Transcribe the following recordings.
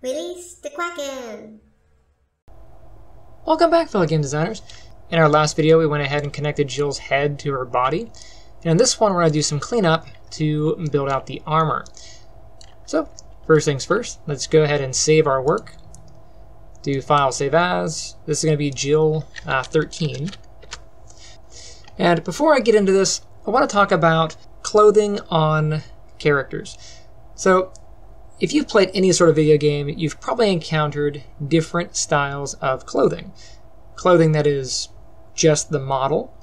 Release the Kraken! Welcome back, fellow game designers. In our last video, we went ahead and connected Jill's head to her body. And in this one, we're going to do some cleanup to build out the armor. So, first things first, let's go ahead and save our work. Do File, Save As. This is going to be Jill 13. And before I get into this, I want to talk about clothing on characters. So, if you've played any sort of video game, you've probably encountered different styles of clothing. Clothing that is just the model,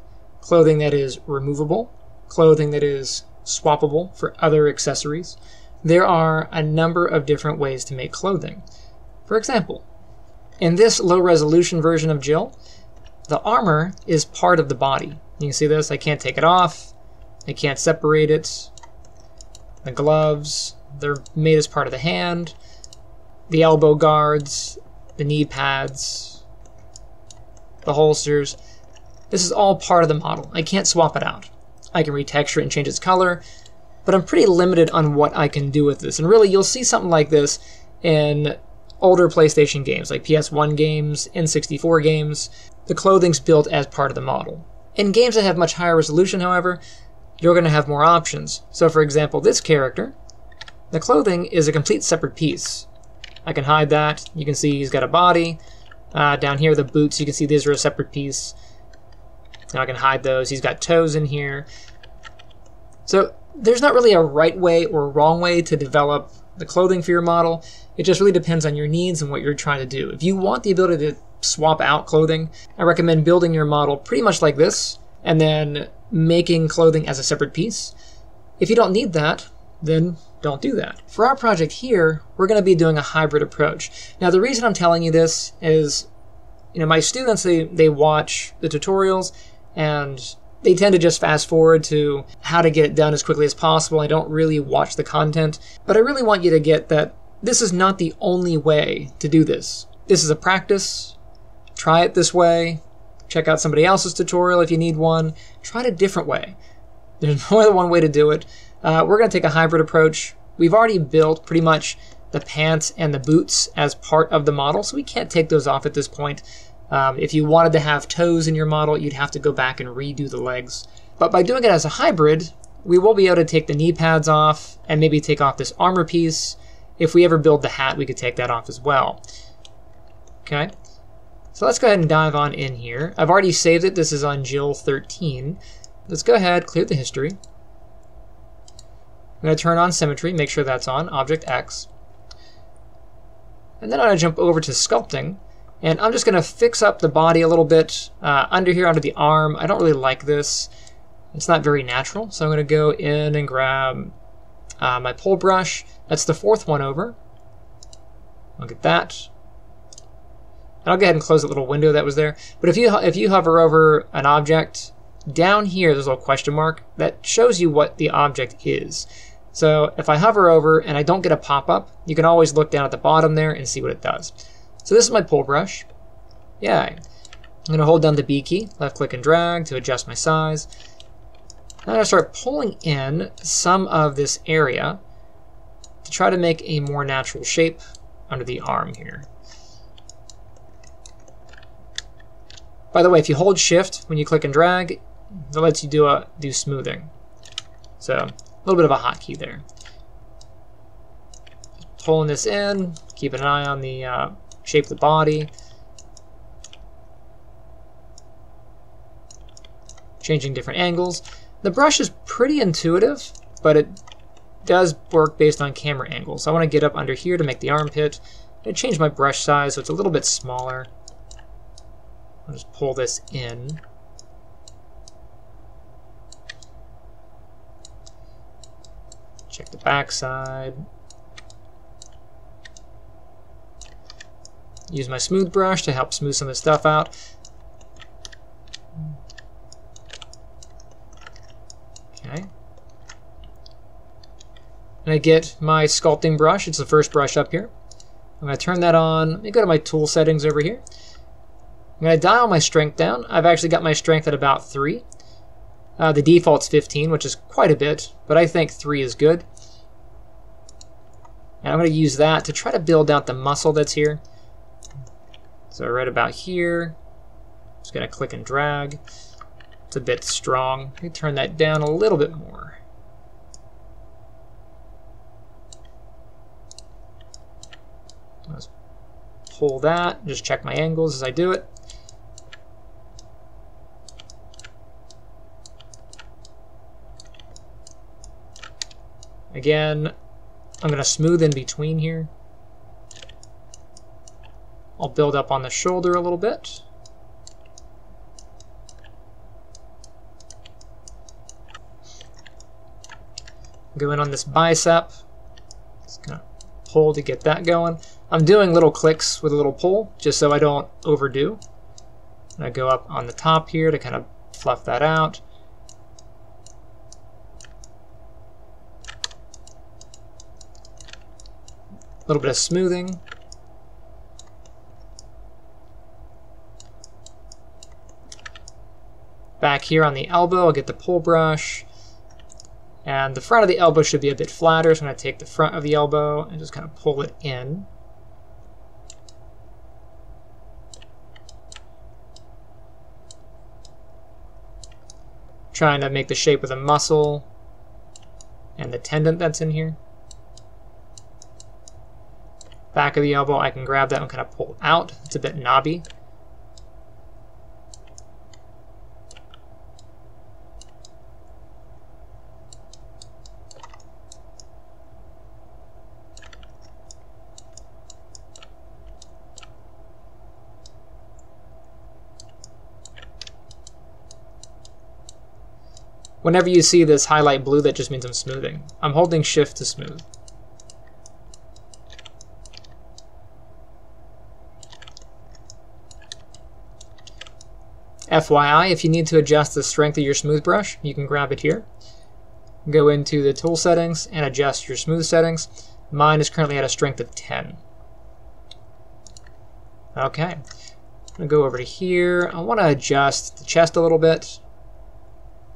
clothing that is removable, clothing that is swappable for other accessories. There are a number of different ways to make clothing. For example, in this low-resolution version of Jill, the armor is part of the body. You can see this, I can't take it off, I can't separate it. The gloves, they're made as part of the hand. The elbow guards, the knee pads, the holsters. This is all part of the model. I can't swap it out. I can retexture it and change its color, but I'm pretty limited on what I can do with this. And really, you'll see something like this in older PlayStation games, like PS1 games, N64 games. The clothing's built as part of the model. In games that have much higher resolution, however, you're going to have more options. So for example, this character, the clothing is a complete separate piece. I can hide that. You can see he's got a body. Down here, the boots, you can see these are a separate piece. Now I can hide those. He's got toes in here. So there's not really a right way or wrong way to develop the clothing for your model. It just really depends on your needs and what you're trying to do. If you want the ability to swap out clothing, I recommend building your model pretty much like this, and then making clothing as a separate piece. If you don't need that, then don't do that. For our project here, we're going to be doing a hybrid approach. Now the reason I'm telling you this is, my students, they watch the tutorials and they tend to just fast forward to how to get it done as quickly as possible. I don't really watch the content, but I really want you to get that this is not the only way to do this. This is a practice. Try it this way. Check out somebody else's tutorial if you need one. Try it a different way. There's more than one way to do it. We're going to take a hybrid approach. We've already built pretty much the pants and the boots as part of the model, so we can't take those off at this point. If you wanted to have toes in your model, you'd have to go back and redo the legs. But by doing it as a hybrid, we will be able to take the knee pads off and maybe take off this armor piece. If we ever build the hat, we could take that off as well. Okay. So let's go ahead and dive on in here. I've already saved it. This is on Jill 13. Let's go ahead, clear the history. I'm going to turn on symmetry, make sure that's on, Object X. And then I'm going to jump over to sculpting. And I'm just going to fix up the body a little bit under here, under the arm. I don't really like this. It's not very natural. So I'm going to go in and grab my pull brush. That's the fourth one over. Look at that. And I'll go ahead and close that little window that was there. But if you hover over an object, down here there's a little question mark that shows you what the object is. So if I hover over and I don't get a pop-up, you can always look down at the bottom there and see what it does. So this is my pull brush. Yeah, I'm going to hold down the B key, left click and drag to adjust my size. I'm going to start pulling in some of this area to try to make a more natural shape under the arm here. By the way, if you hold shift when you click and drag, that lets you do smoothing. So a little bit of a hotkey there. Pulling this in, keep an eye on the shape of the body. Changing different angles. The brush is pretty intuitive, but it does work based on camera angles. So I want to get up under here to make the armpit. I'm going to change my brush size so it's a little bit smaller. I'll just pull this in. Check the back side. Use my smooth brush to help smooth some of the stuff out. Okay. And I get my sculpting brush. It's the first brush up here. I'm going to turn that on. Let me go to my tool settings over here. I'm going to dial my strength down. I've actually got my strength at about 3. The default's 15, which is quite a bit, but I think 3 is good. And I'm going to use that to try to build out the muscle that's here. So right about here, just going to click and drag. It's a bit strong. Let me turn that down a little bit more. Let's pull that, just check my angles as I do it. Again, I'm going to smooth in between here. I'll build up on the shoulder a little bit. Go in on this bicep. Just going to pull to get that going. I'm doing little clicks with a little pull just so I don't overdo. And I go up on the top here to kind of fluff that out. A little bit of smoothing. Back here on the elbow, I'll get the pull brush. And the front of the elbow should be a bit flatter, so I'm going to take the front of the elbow and just kind of pull it in. Trying to make the shape of the muscle and the tendon that's in here. Back of the elbow, I can grab that and kind of pull out. It's a bit knobby. Whenever you see this highlight blue, that just means I'm smoothing. I'm holding shift to smooth. FYI, if you need to adjust the strength of your smooth brush, you can grab it here. Go into the tool settings and adjust your smooth settings. Mine is currently at a strength of 10. Okay, I'm going to go over to here. I want to adjust the chest a little bit.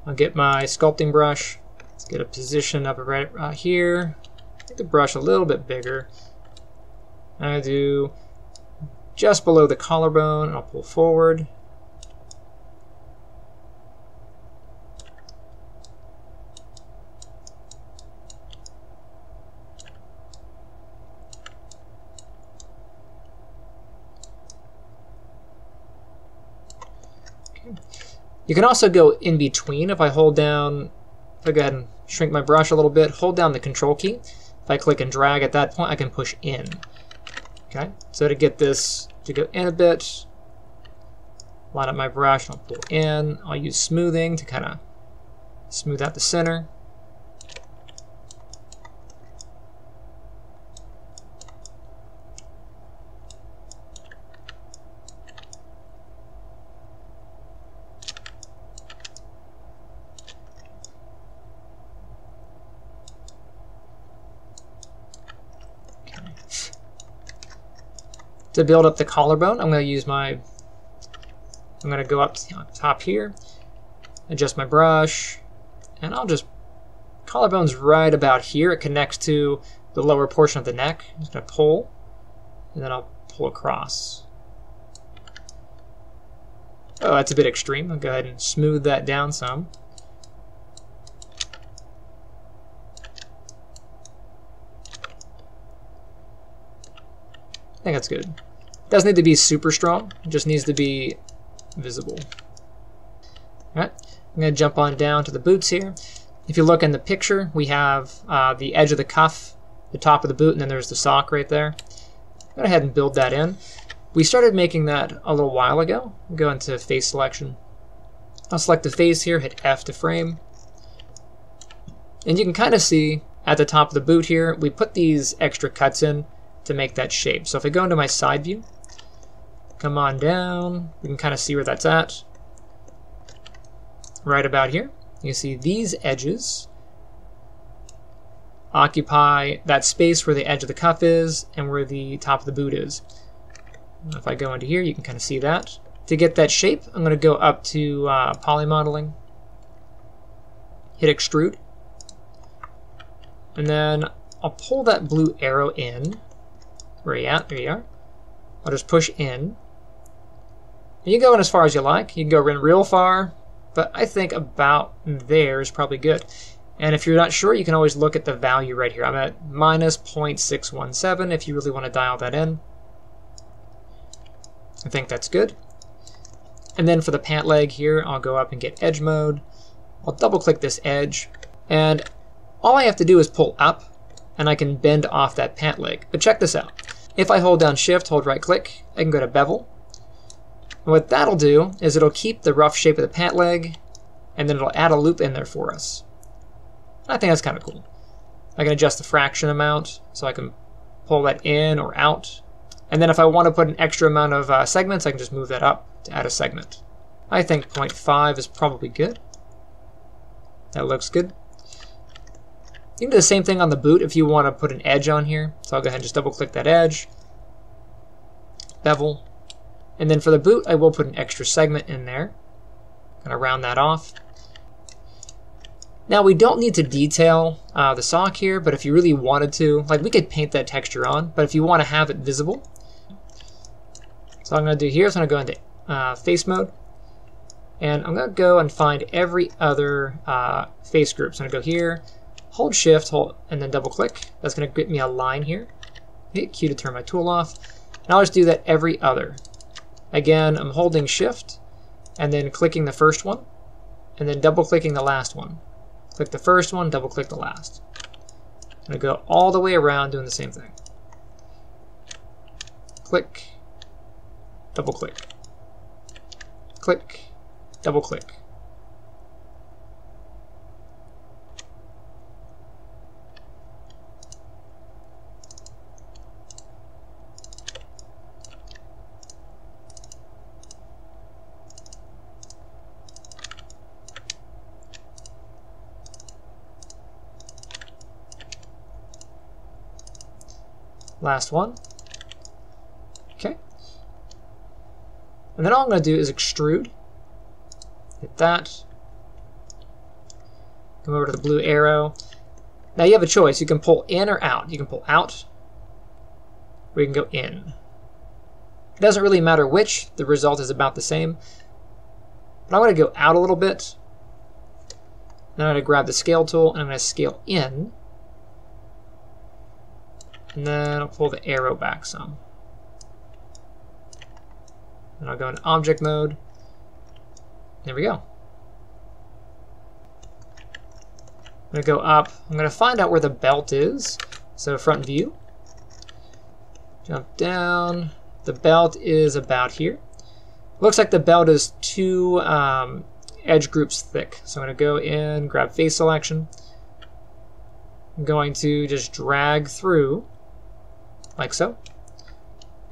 I'll get my sculpting brush. Let's get a position up right here. Make the brush a little bit bigger. I'm going to do just below the collarbone, and I'll pull forward. You can also go in between. If I hold down, if I go ahead and shrink my brush a little bit, hold down the control key. If I click and drag at that point, I can push in. Okay, so to get this to go in a bit, line up my brush, I'll pull in. I'll use smoothing to kind of smooth out the center. To build up the collarbone, I'm going to use I'm going to go up to the top here, adjust my brush, and I'll just, collarbone's right about here. It connects to the lower portion of the neck. I'm just going to pull, and then I'll pull across. Oh, that's a bit extreme. I'll go ahead and smooth that down some. I think that's good. Doesn't need to be super strong, it just needs to be visible. Alright, I'm going to jump on down to the boots here. If you look in the picture, we have the edge of the cuff, the top of the boot, and then there's the sock right there. Go ahead and build that in. We started making that a little while ago. Go into face selection. I'll select the face here, hit F to frame. And you can kind of see at the top of the boot here, we put these extra cuts in to make that shape. So if I go into my side view, come on down, we can kind of see where that's at. Right about here, you see these edges occupy that space where the edge of the cuff is and where the top of the boot is. If I go into here, you can kind of see that. To get that shape, I'm going to go up to poly modeling, hit extrude, and then I'll pull that blue arrow in. Where are you at? There you are. I'll just push in. And you can go in as far as you like. You can go in real far, but I think about there is probably good. And if you're not sure, you can always look at the value right here. I'm at minus 0.617 if you really want to dial that in. I think that's good. And then for the pant leg here, I'll go up and get edge mode. I'll double click this edge, and all I have to do is pull up, and I can bend off that pant leg. But check this out. If I hold down shift, hold right click, I can go to bevel. And what that'll do is it'll keep the rough shape of the pant leg, and then it'll add a loop in there for us. I think that's kind of cool. I can adjust the fraction amount, so I can pull that in or out. And then if I want to put an extra amount of segments, I can just move that up to add a segment. I think 0.5 is probably good. That looks good. You can do the same thing on the boot if you want to put an edge on here. So I'll go ahead and just double click that edge, bevel, and then for the boot I will put an extra segment in there. Kind of round that off. Now we don't need to detail the sock here, but if you really wanted to, like we could paint that texture on, but if you want to have it visible, so what I'm going to do here is I'm going to go into face mode, and I'm going to go and find every other face group. So I'm going to go here, hold shift, and then double click. That's going to get me a line here. Hit Q to turn my tool off, and I'll just do that every other. Again, I'm holding shift, and then clicking the first one, and then double clicking the last one. Click the first one, double click the last. I'm going to go all the way around doing the same thing. Click, double click. Click, double click. Last one. Okay. And then all I'm going to do is extrude. Hit that. Come over to the blue arrow. Now you have a choice. You can pull in or out. You can pull out, or you can go in. It doesn't really matter which. The result is about the same. But I'm going to go out a little bit. Then I'm going to grab the scale tool, and I'm going to scale in. And then I'll pull the arrow back some. And I'll go into object mode. There we go. I'm going to go up. I'm going to find out where the belt is. So front view. Jump down. The belt is about here. Looks like the belt is 2 edge groups thick. So I'm going to go in, grab face selection. I'm going to just drag through like so.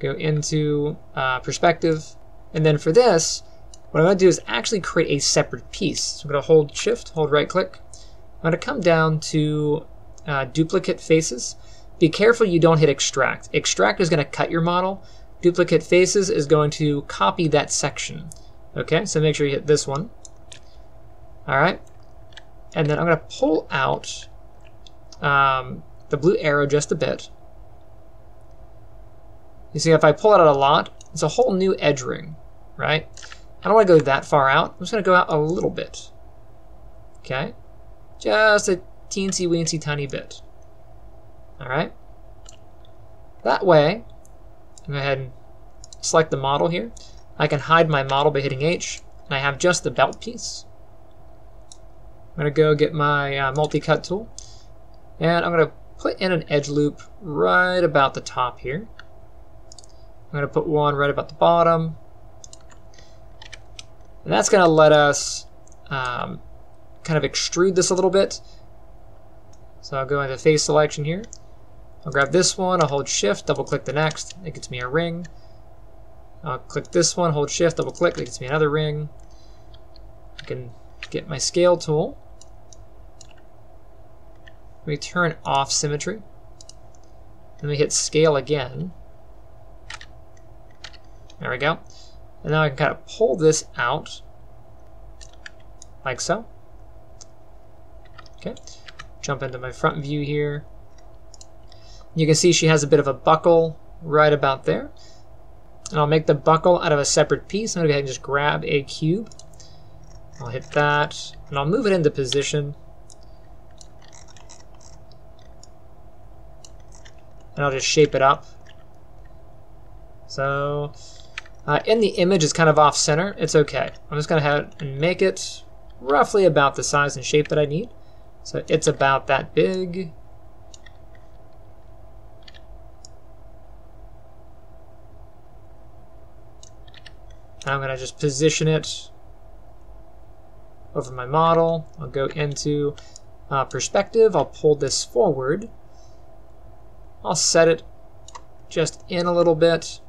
Go into perspective. And then for this, what I'm going to do is actually create a separate piece. So I'm going to hold shift, hold right click. I'm going to come down to duplicate faces. Be careful you don't hit extract. Extract is going to cut your model. Duplicate faces is going to copy that section. Okay, so make sure you hit this one. All right. And then I'm going to pull out the blue arrow just a bit. You see, if I pull it out a lot, it's a whole new edge ring, right? I don't want to go that far out. I'm just going to go out a little bit. Okay? Just a teensy weensy tiny bit. All right? That way, I'm going to go ahead and select the model here. I can hide my model by hitting H, and I have just the belt piece. I'm going to go get my multi-cut tool, and I'm going to put in an edge loop right about the top here. I'm going to put one right about the bottom. And that's going to let us kind of extrude this a little bit. So I'll go into face selection here. I'll grab this one, I'll hold shift, double click the next. It gets me a ring. I'll click this one, hold shift, double click, it gets me another ring. I can get my scale tool. Let me turn off symmetry. Then we hit scale again. There we go. And now I can kind of pull this out like so. Okay. Jump into my front view here. You can see she has a bit of a buckle right about there. And I'll make the buckle out of a separate piece. I'm going to go ahead and just grab a cube. I'll hit that, and I'll move it into position. And I'll just shape it up. So, in the image, it's kind of off center. It's okay. I'm just going to have and make it roughly about the size and shape that I need. So it's about that big. I'm going to just position it over my model. I'll go into perspective. I'll pull this forward. I'll set it just in a little bit,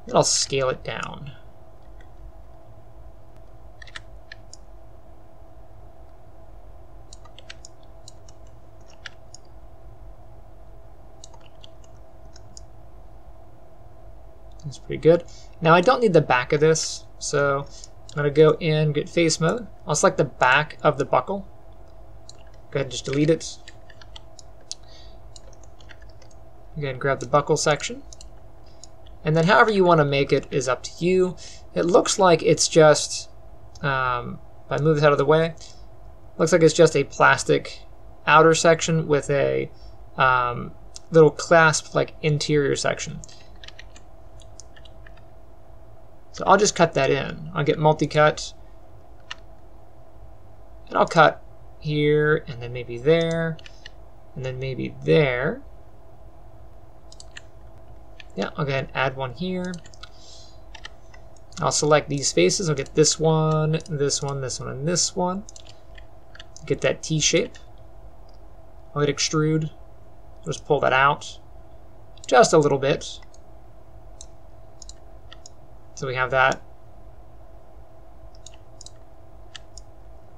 and I'll scale it down. That's pretty good. Now I don't need the back of this, so I'm going to go in, get face mode. I'll select the back of the buckle. Go ahead and just delete it. Go ahead and grab the buckle section. And then however you want to make it is up to you. It looks like it's just, if I move this out of the way, looks like it's just a plastic outer section with a little clasp like interior section. So I'll just cut that in. I'll get multi-cut, and I'll cut here, and then maybe there, and then maybe there. Yeah, I'll go ahead and add one here. I'll select these faces. I'll get this one, this one, this one, and this one. Get that T shape. I'll hit extrude. Just pull that out just a little bit. So we have that.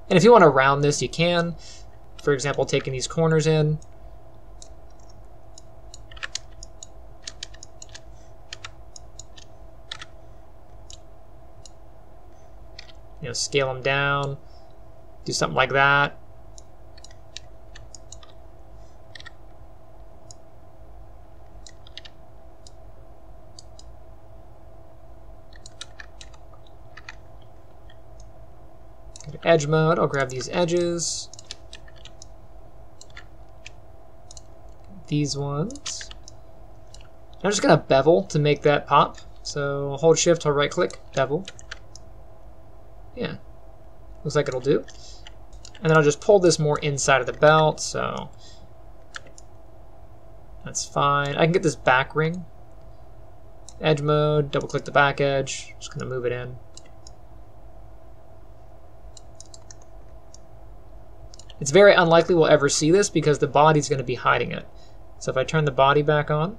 And if you want to round this, you can. For example, taking these corners in. You know, scale them down. Do something like that. Edge mode, I'll grab these edges. These ones. I'm just going to bevel to make that pop. So hold shift, I'll right click, bevel. Yeah, looks like it'll do. And then I'll just pull this more inside of the belt, so that's fine. I can get this back ring. Edge mode, double click the back edge, just going to move it in. It's very unlikely we'll ever see this because the body's going to be hiding it. So if I turn the body back on,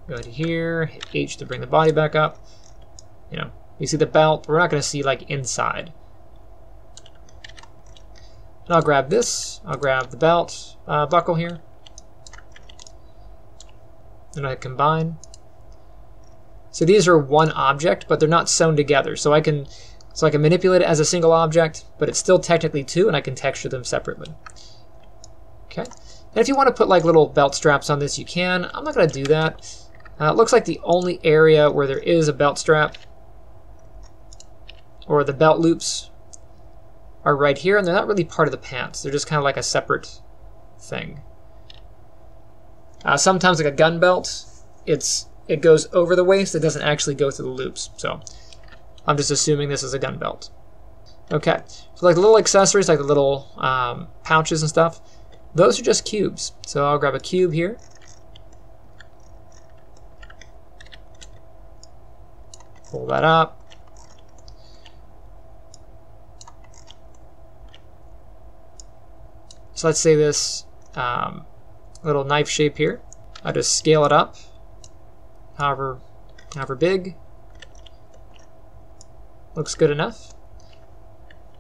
go to here, hit H to bring the body back up. You know, you see the belt, but we're not going to see like inside. And I'll grab this. I'll grab the belt buckle here. And I combine. So these are one object, but they're not sewn together. So I can manipulate it as a single object, but it's still technically two, and I can texture them separately. Okay. And if you want to put like little belt straps on this, you can. I'm not going to do that. It looks like the only area where there is a belt strap or the belt loops are right here, and they're not really part of the pants. They're just kind of like a separate thing. Sometimes like a gun belt, it goes over the waist. It doesn't actually go through the loops. So I'm just assuming this is a gun belt. Okay, so like the little accessories, like the little pouches and stuff, those are just cubes. So I'll grab a cube here. Pull that up. So let's say this little knife shape here. I'll just scale it up, however big. Looks good enough.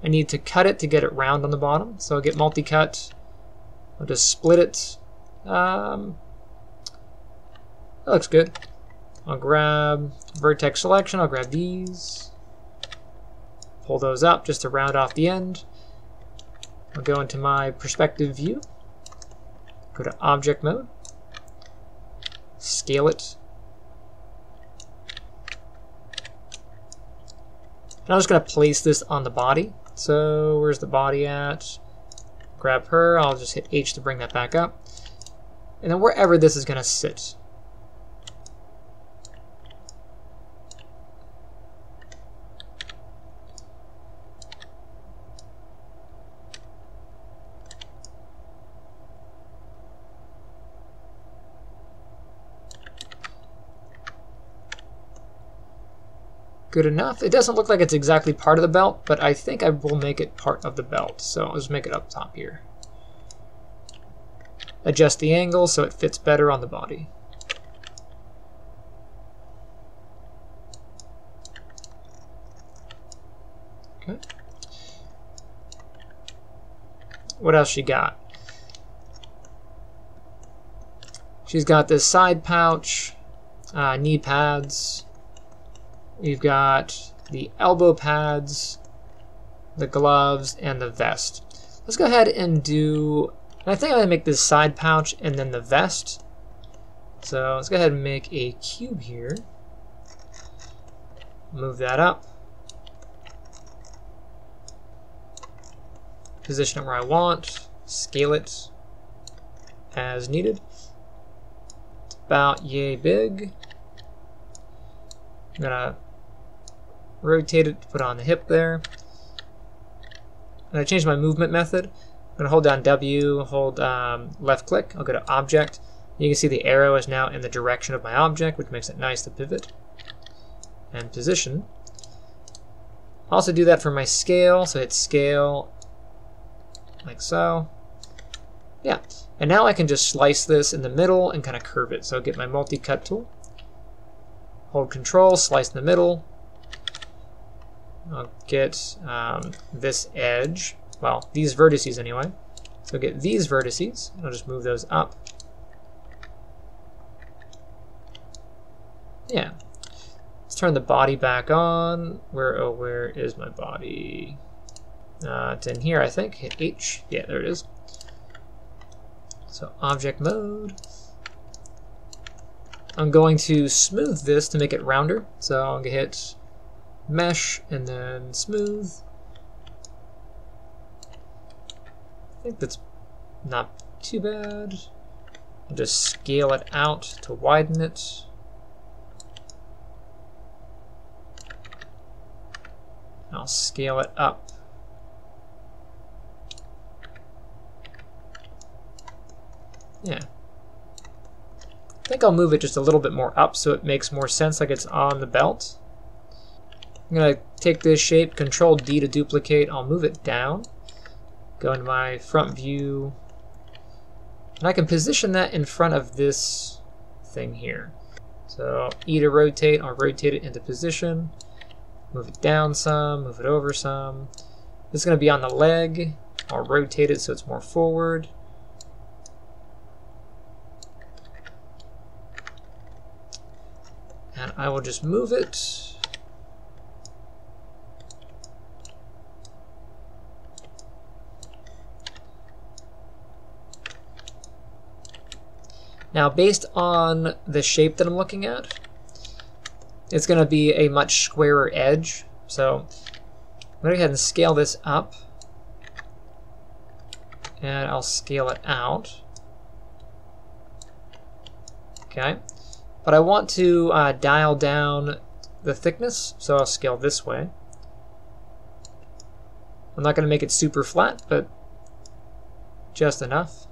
I need to cut it to get it round on the bottom, so I'll get multi-cut. I'll just split it. That looks good. I'll grab vertex selection. I'll grab these. Pull those up just to round off the end. I'll go into my perspective view. Go to object mode. scale it. And I'm just going to place this on the body. So where's the body at? Grab her. I'll just hit H to bring that back up. And then wherever this is going to sit. Good enough. It doesn't look like it's exactly part of the belt, but I think I will make it part of the belt. So I'll just make it up top here. Adjust the angle so it fits better on the body. Okay. What else she got? She's got this side pouch, knee pads. We've got the elbow pads, the gloves, and the vest. Let's go ahead and do, I think I'm going to make this side pouch and then the vest. So let's go ahead and make a cube here. Move that up. Position it where I want. Scale it as needed. It's about yay big. I'm going to rotate it, put it on the hip there. And I changed my movement method. I'm going to hold down W, hold left click. I'll go to Object. You can see the arrow is now in the direction of my object, which makes it nice to pivot. And position. Also do that for my scale. So hit Scale, like so. Yeah. And now I can just slice this in the middle and kind of curve it. So I'll get my multi-cut tool. Hold Control, slice in the middle. I'll get this edge, well, these vertices anyway. So get these vertices, and I'll just move those up. Yeah. Let's turn the body back on. Where is my body? It's in here, I think. Hit H. Yeah, there it is. So object mode. I'm going to smooth this to make it rounder. So I'm going to hit Mesh and then Smooth. I think that's not too bad. I'll just scale it out to widen it. I'll scale it up. Yeah. I think I'll move it just a little bit more up so it makes more sense like it's on the belt. I'm going to take this shape, Control D to duplicate. I'll move it down. Go into my front view. And I can position that in front of this thing here. So E to rotate, I'll rotate it into position. Move it down some, move it over some. This is going to be on the leg. I'll rotate it so it's more forward. And I will just move it. Now, based on the shape that I'm looking at, it's going to be a much squarer edge. So I'm going to go ahead and scale this up. And I'll scale it out. Okay. But I want to dial down the thickness, so I'll scale this way. I'm not going to make it super flat, but just enough.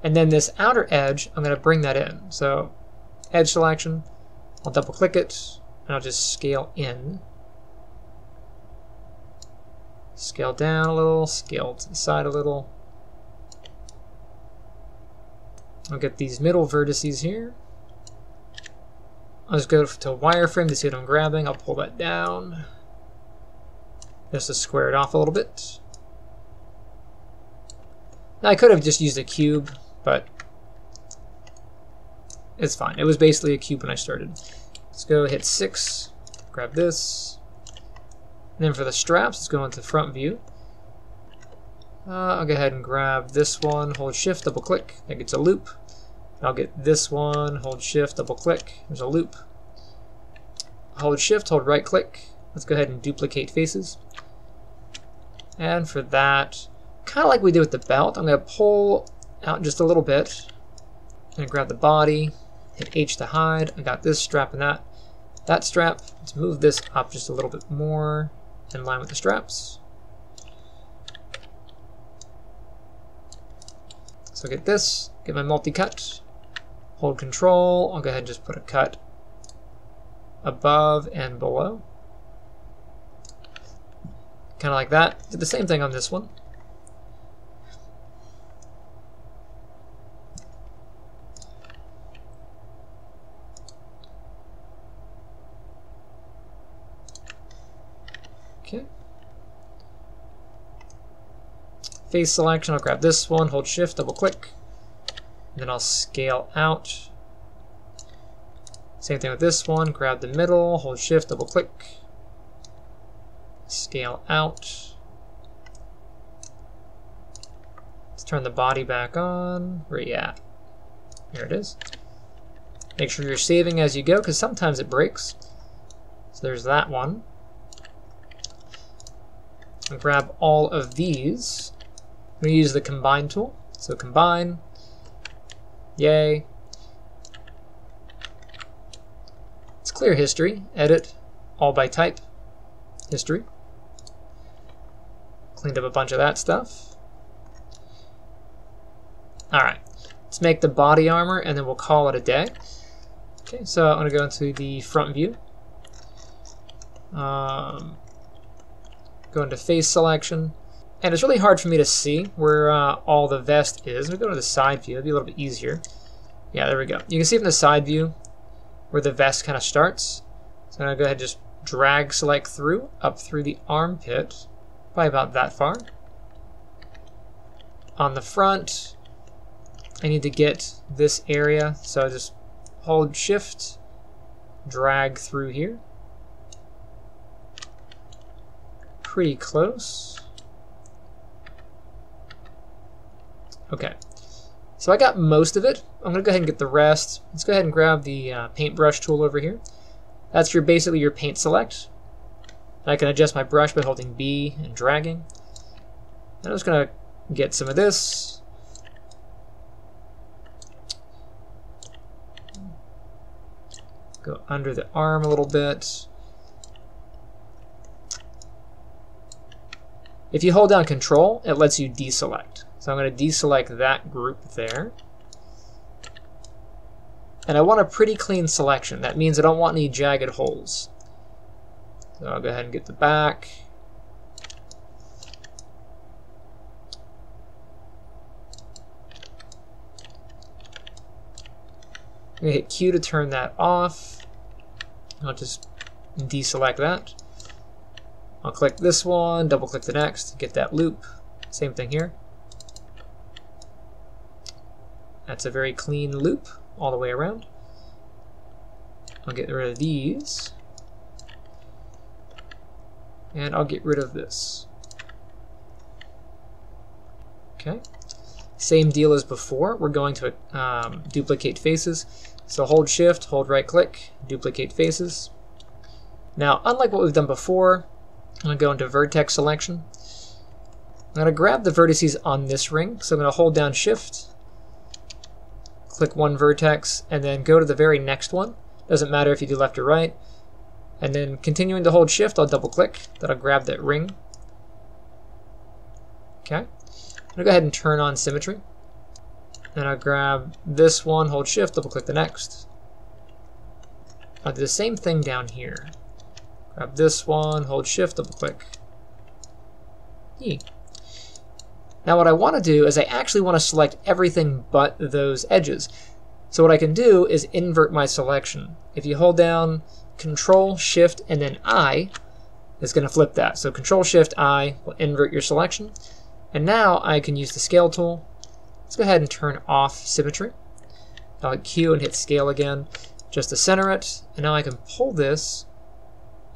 And then this outer edge, I'm going to bring that in. So edge selection, I'll double click it, and I'll just scale in. Scale down a little, scale to the side a little. I'll get these middle vertices here. I'll just go to wireframe to see what I'm grabbing. I'll pull that down just to square it off a little bit. Now I could have just used a cube, but it's fine. It was basically a cube when I started. Let's go hit 6, grab this. And then for the straps, let's go into front view. I'll go ahead and grab this one, hold shift, double click, that gets a loop. I'll get this one, hold shift, double click, there's a loop. Hold shift, hold right click. Let's go ahead and duplicate faces. And for that, kind of like we did with the belt, I'm going to pull out just a little bit. I'm going to grab the body, hit H to hide. I got this strap and that strap. Let's move this up just a little bit more in line with the straps. So get this, get my multi-cut, hold control. I'll go ahead and just put a cut above and below. Kind of like that. Did the same thing on this one. Okay. Face selection, I'll grab this one, hold shift, double click, and then I'll scale out. Same thing with this one, grab the middle, hold shift, double click, scale out. Let's turn the body back on. Where are you at? Here it is. Make sure you're saving as you go, because sometimes it breaks. So there's that one. I'll grab all of these. I'm going to use the combine tool. So combine, yay. Let's clear history, edit, all by type, history. Cleaned up a bunch of that stuff. Alright, let's make the body armor and then we'll call it a day. Okay, so I'm going to go into the front view. Go into face selection. And it's really hard for me to see where all the vest is. We'll go to the side view. It'll be a little bit easier. Yeah, there we go. You can see from the side view where the vest kind of starts. So I'm going to go ahead and just drag select through, up through the armpit, probably about that far. On the front, I need to get this area. So I just hold shift, drag through here. Pretty close. Okay, so I got most of it. I'm going to go ahead and get the rest. Let's go ahead and grab the paintbrush tool over here. That's basically your paint select. I can adjust my brush by holding B and dragging. I'm just going to get some of this. Go under the arm a little bit. If you hold down Control, it lets you deselect. So I'm going to deselect that group there. And I want a pretty clean selection. That means I don't want any jagged holes. So I'll go ahead and get the back. I'm going to hit Q to turn that off. I'll just deselect that. I'll click this one, double click the next, get that loop. Same thing here. That's a very clean loop all the way around. I'll get rid of these. And I'll get rid of this. Okay. Same deal as before. We're going to duplicate faces. So hold shift, hold right click, duplicate faces. Now, unlike what we've done before, I'm going to go into vertex selection. I'm going to grab the vertices on this ring. So I'm going to hold down shift, click one vertex, and then go to the very next one. Doesn't matter if you do left or right. And then continuing to hold shift, I'll double click. That'll grab that ring. Okay. I'm going to go ahead and turn on symmetry. And I'll grab this one, hold shift, double click the next. I'll do the same thing down here. Grab this one, hold shift, double click. Now what I want to do is I actually want to select everything but those edges. So what I can do is invert my selection. If you hold down Control, Shift, and then I, it's going to flip that. So Control, Shift, I will invert your selection. And now I can use the Scale tool. Let's go ahead and turn off symmetry. I'll hit Q and hit Scale again just to center it. And now I can pull this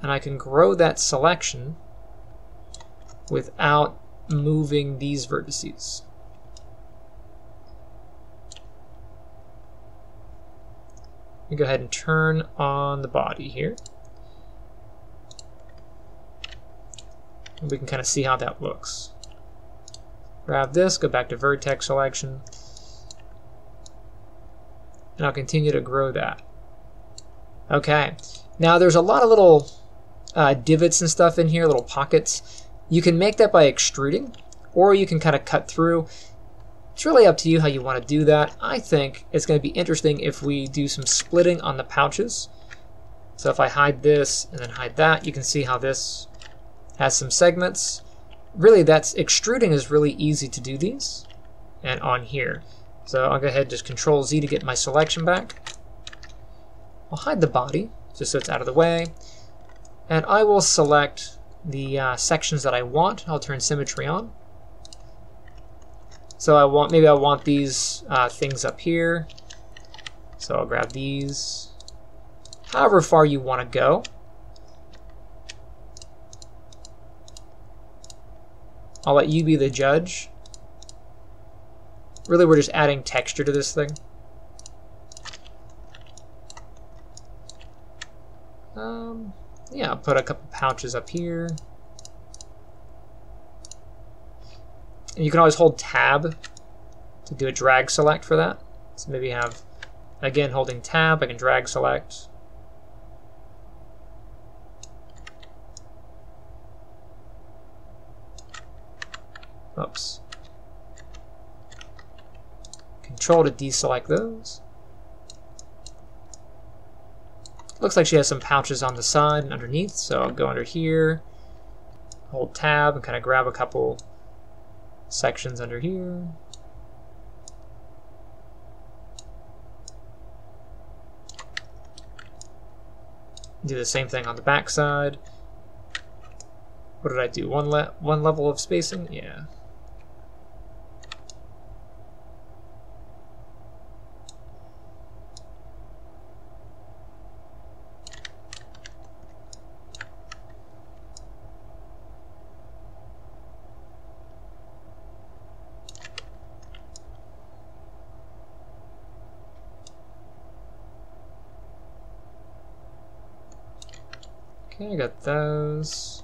and I can grow that selection without moving these vertices. me go ahead and turn on the body here. And we can kind of see how that looks. Grab this, go back to vertex selection, and I'll continue to grow that. Okay, now there's a lot of little divots and stuff in here, little pockets. You can make that by extruding, or you can kind of cut through. It's really up to you how you want to do that. I think it's going to be interesting if we do some splitting on the pouches. So if I hide this and then hide that, you can see how this has some segments. Really, that's extruding is really easy to do these, and on here. So I'll go ahead and just Control Z to get my selection back. I'll hide the body just so it's out of the way, and I will select the sections that I want. I'll turn symmetry on. So maybe I want these things up here. So I'll grab these. However far you want to go. I'll let you be the judge. Really, we're just adding texture to this thing. Yeah, I'll put a couple pouches up here. And you can always hold tab to do a drag select for that. So maybe have, again, holding tab, I can drag select. Oops. Control to deselect those. Looks like she has some pouches on the side and underneath, so I'll go under here, hold tab, and kind of grab a couple sections under here. Do the same thing on the back side. What did I do? One level of spacing? Yeah. Okay, I got those.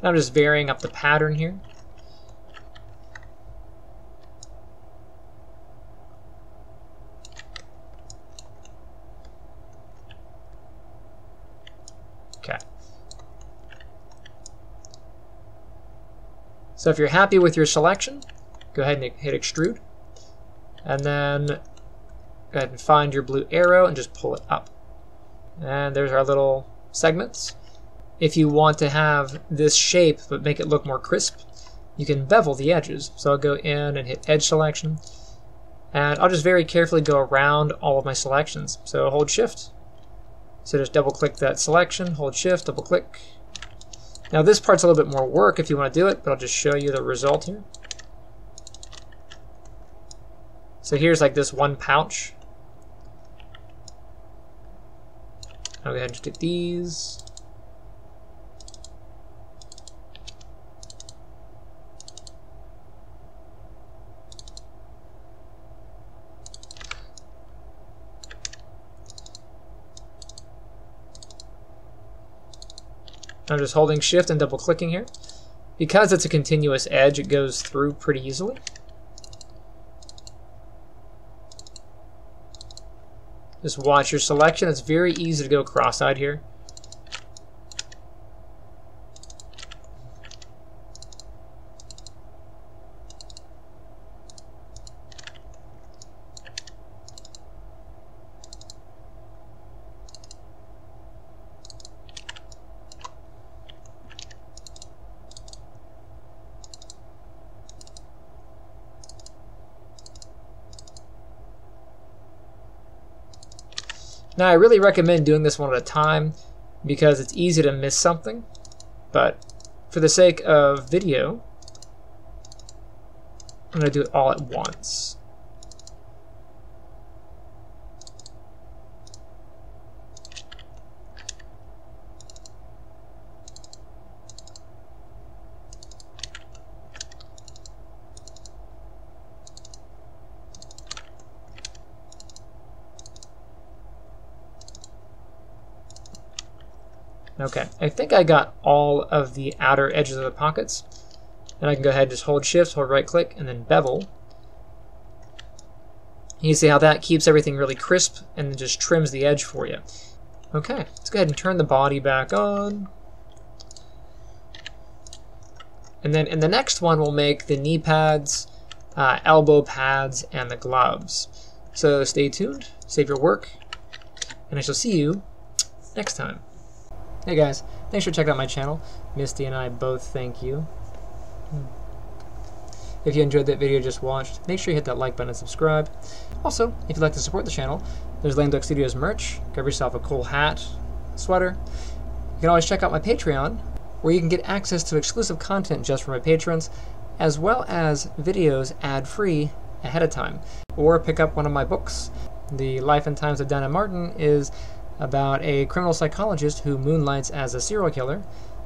I'm just varying up the pattern here. Okay. So if you're happy with your selection, go ahead and hit extrude. And then go ahead and find your blue arrow and just pull it up. And there's our little segments. If you want to have this shape but make it look more crisp, you can bevel the edges. So I'll go in and hit edge selection, and I'll just very carefully go around all of my selections. So hold shift. So just double click that selection, hold shift, double click. Now this part's a little bit more work if you want to do it, but I'll just show you the result here. So here's like this one pouch. I'll go ahead and just get these. I'm just holding shift and double clicking here. Because it's a continuous edge, it goes through pretty easily. Just watch your selection. It's very easy to go cross-eyed here. Now I really recommend doing this one at a time because it's easy to miss something, but for the sake of video, I'm going to do it all at once. Okay, I think I got all of the outer edges of the pockets. And I can go ahead and just hold shift, hold right click, and then bevel. You see how that keeps everything really crisp and then just trims the edge for you. Okay, let's go ahead and turn the body back on. And then in the next one, we'll make the knee pads, elbow pads, and the gloves. So stay tuned, save your work, and I shall see you next time. Hey guys, thanks for checking out my channel. Misty and I both thank you. If you enjoyed that video you just watched, make sure you hit that like button and subscribe. Also, if you'd like to support the channel, there's Lame Duck Studios merch. Grab yourself a cool hat, sweater. You can always check out my Patreon, where you can get access to exclusive content just for my patrons, as well as videos ad-free ahead of time. Or pick up one of my books. The Life and Times of Dinah Marton is about a criminal psychologist who moonlights as a serial killer,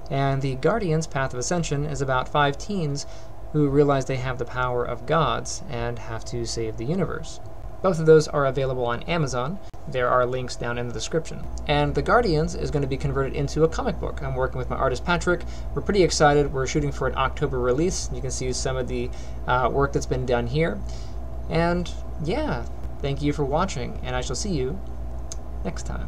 and The Guardian's Path of Ascension is about 5 teens who realize they have the power of gods and have to save the universe. Both of those are available on Amazon. There are links down in the description. And The Guardians is going to be converted into a comic book. I'm working with my artist Patrick. We're pretty excited. We're shooting for an October release. You can see some of the work that's been done here. And yeah, thank you for watching, and I shall see you next time.